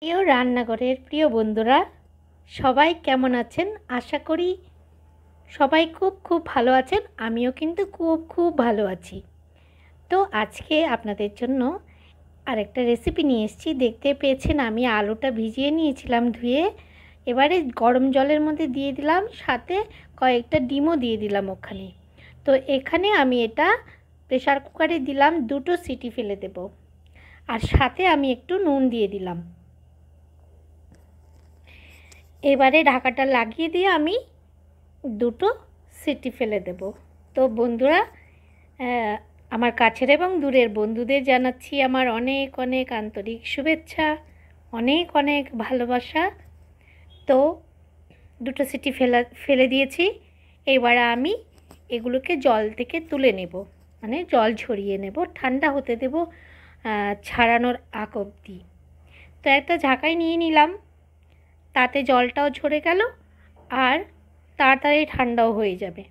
প্রিয় রান্নাঘরের প্রিয় বন্ধুরা, সবাই কেমন আছেন? আশা করি সবাই খুব খুব ভালো আছেন। আমিও কিন্তু খুব খুব ভালো আছি। তো আজকে আপনাদের জন্য আরেকটা রেসিপি নিয়ে এসেছি। দেখতে পেয়েছেন আমি আলুটা ভিজিয়ে নিয়েছিলাম ধুয়ে, এবারে গরম জলের মধ্যে দিয়ে দিলাম, সাথে কয়েকটা ডিমও দিয়ে দিলাম ওখানে। তো এখানে আমি এটা প্রেসার কুকারে দিলাম, 2টো সিটি ফেলে দেব, আর সাথে আমি একটু নুন দিয়ে দিলাম। এবারে ঢাকাটা লাগিয়ে দিয়ে আমি 2টো সিটি ফেলে দেব। তো বন্ধুরা, আমার কাছের এবং দূরের বন্ধুদের জানাচ্ছি আমার অনেক অনেক আন্তরিক শুভেচ্ছা, অনেক অনেক ভালোবাসা। তো 2টো সিটি ফেলে দিয়েছি। এবার আমি এগুলোকে জল থেকে তুলে নেব, মানে জল ঝরিয়ে নেব, ঠান্ডা হতে দেব ছাড়ানোর আগ অবধি। তো একটা ঝাঁকাই নিয়ে নিলাম, তাতে জলটাও ঝরে গেল আর তাড়াতাড়ি ঠান্ডাও হয়ে যাবে।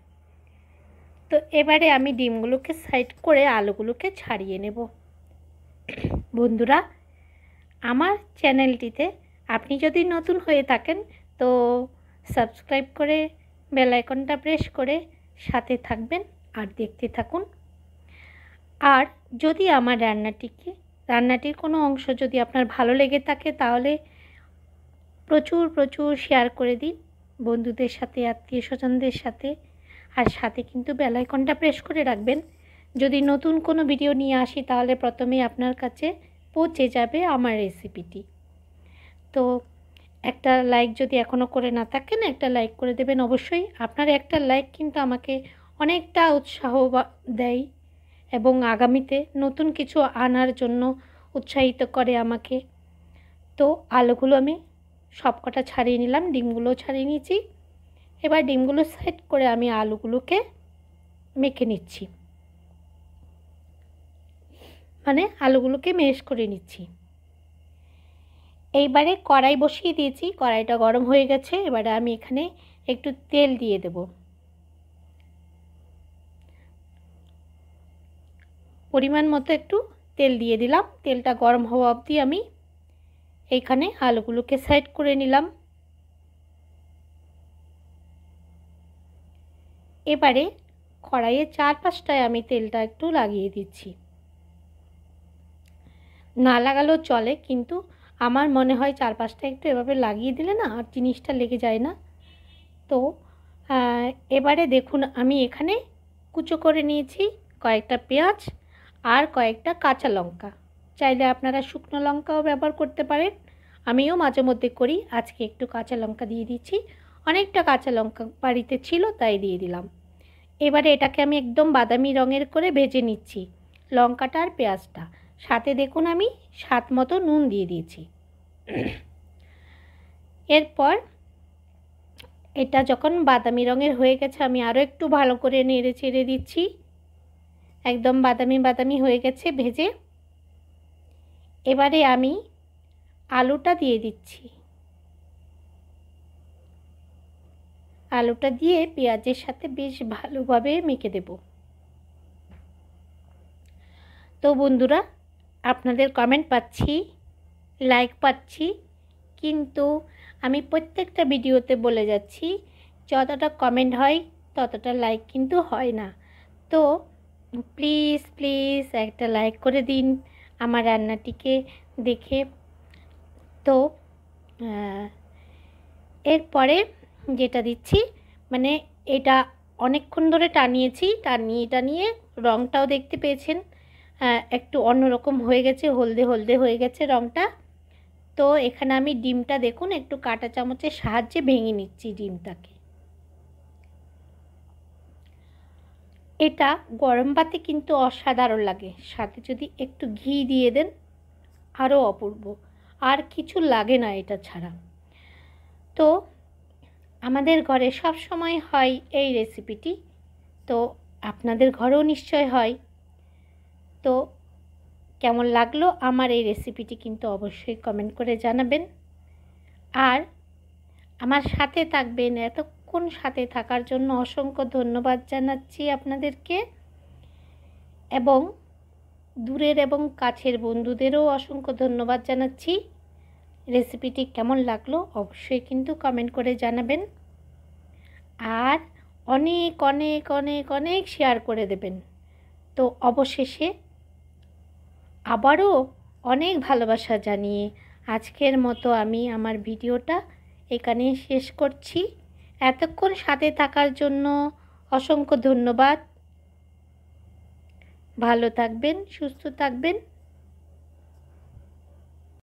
তো এবারে আমি ডিমগুলোকে সাইড করে আলুগুলোকে ছাড়িয়ে নেব। বন্ধুরা, আমার চ্যানেলটিতে আপনি যদি নতুন হয়ে থাকেন তো সাবস্ক্রাইব করে বেল আইকনটা প্রেস করে সাথে থাকবেন আর দেখতে থাকুন। আর যদি আমার রান্নাটির কোনো অংশ যদি আপনার ভালো লেগে থাকে তাহলে প্রচুর প্রচুর শেয়ার করে দিন বন্ধুদের সাথে, আত্মীয় স্বজনদের সাথে। আর সাথে কিন্তু বেল আইকনটা প্রেস করে রাখবেন। যদি নতুন কোনো ভিডিও নিয়ে আসি তাহলে প্রথমেই আপনার কাছে পৌঁছে যাবে আমার রেসিপিটি। তো একটা লাইক যদি এখনও করে না থাকেন, একটা লাইক করে দেবেন অবশ্যই। আপনার একটা লাইক কিন্তু আমাকে অনেকটা উৎসাহ দেয় এবং আগামীতে নতুন কিছু আনার জন্য উৎসাহিত করে আমাকে। তো আলুগুলো আমি সবকটা ছাড়িয়ে নিলাম, ডিমগুলো ছাড়িয়ে নিয়েছি। এবার ডিমগুলো সেট করে আমি আলুগুলোকে মেখে নিচ্ছি, মানে আলুগুলোকে ম্যাশ করে নিচ্ছি। এইবারে কড়াই বসিয়ে দিয়েছি, কড়াইটা গরম হয়ে গেছে। এবারে আমি এখানে একটু তেল দিয়ে দেব, পরিমাণ মতো একটু তেল দিয়ে দিলাম। তেলটা গরম হওয়া অবধি আমি এইখানে আলুগুলোকে সাইড করে নিলাম। এবারে কড়াইয়ের চারপাশটায় আমি তেলটা একটু লাগিয়ে দিচ্ছি। না লাগালেও চলে, কিন্তু আমার মনে হয় চারপাশটা একটু এভাবে লাগিয়ে দিলে না আর জিনিসটা লেগে যায় না। তো এবারে দেখুন আমি এখানে কুচো করে নিয়েছি কয়েকটা পেঁয়াজ আর কয়েকটা কাঁচা লঙ্কা। চাইলে আপনারা শুকনো লঙ্কাও ব্যবহার করতে পারেন, আমিও মাঝে মধ্যে করি। আজকে একটু কাঁচা লঙ্কা দিয়ে দিচ্ছি, অনেকটা কাঁচা লঙ্কা বাড়িতে ছিল তাই দিয়ে দিলাম। এবারে এটাকে আমি একদম বাদামি রঙের করে ভেজে নিচ্ছি, লঙ্কাটা আর পেঁয়াজটা। সাথে দেখুন আমি স্বাদ মতো নুন দিয়ে দিয়েছি। এরপর এটা যখন বাদামি রঙের হয়ে গেছে আমি আরও একটু ভালো করে নেড়ে চেড়ে দিচ্ছি। একদম বাদামি বাদামি হয়ে গেছে ভেজে। এবারে আমি আলুটা দিয়ে দিচ্ছি, আলুটা দিয়ে পেঁয়াজের সাথে বেশ ভালোভাবে মেখে দেব। তো বন্ধুরা, আপনাদের কমেন্ট পাচ্ছি, লাইক পাচ্ছি, কিন্তু আমি প্রত্যেকটা ভিডিওতে বলে যাচ্ছি যতটা কমেন্ট হয় ততটা লাইক কিন্তু হয় না। তো প্লিজ প্লিজ একটা লাইক করে দিন আমার রান্নাটিকে দেখে। তো এরপরে যেটা দিচ্ছি, মানে এটা অনেকক্ষণ ধরে টানিয়ে রঙটাও দেখতে পেয়েছেন একটু অন্যরকম হয়ে গেছে, হলদে হলদে হয়ে গেছে রঙটা। তো এখানে আমি ডিমটা দেখুন একটু কাঁটা চামচের সাহায্যে ভেঙে নিচ্ছি ডিমটাকে। এটা গরম ভাতে কিন্তু অসাধারণ লাগে, সাথে যদি একটু ঘি দিয়ে দেন আরও অপূর্ব। আর কিছু লাগে না এটা ছাড়া। তো আমাদের ঘরে সব সময় হয় এই রেসিপিটি, তো আপনাদের ঘরেও নিশ্চয় হয়। তো কেমন লাগলো আমার এই রেসিপিটি কিন্তু অবশ্যই কমেন্ট করে জানাবেন। আর আমার সাথে থাকবেন, এতক্ষণ সাথে থাকার জন্য অসংখ্য ধন্যবাদ জানাচ্ছি আপনাদেরকে। এবং দূরের এবং কাছের বন্ধুদেরও অসংখ্য ধন্যবাদ জানাচ্ছি। রেসিপিটি কেমন লাগলো অবশ্যই কিন্তু কমেন্ট করে জানাবেন, আর অনেক অনেক অনেক অনেক শেয়ার করে দেবেন। তো অবশেষে আবারও অনেক ভালোবাসা জানিয়ে আজকের মতো আমি আমার ভিডিওটা এখানেই শেষ করছি। এতক্ষণ সাথে থাকার জন্য অসংখ্য ধন্যবাদ। ভালো থাকবেন, সুস্থ থাকবেন।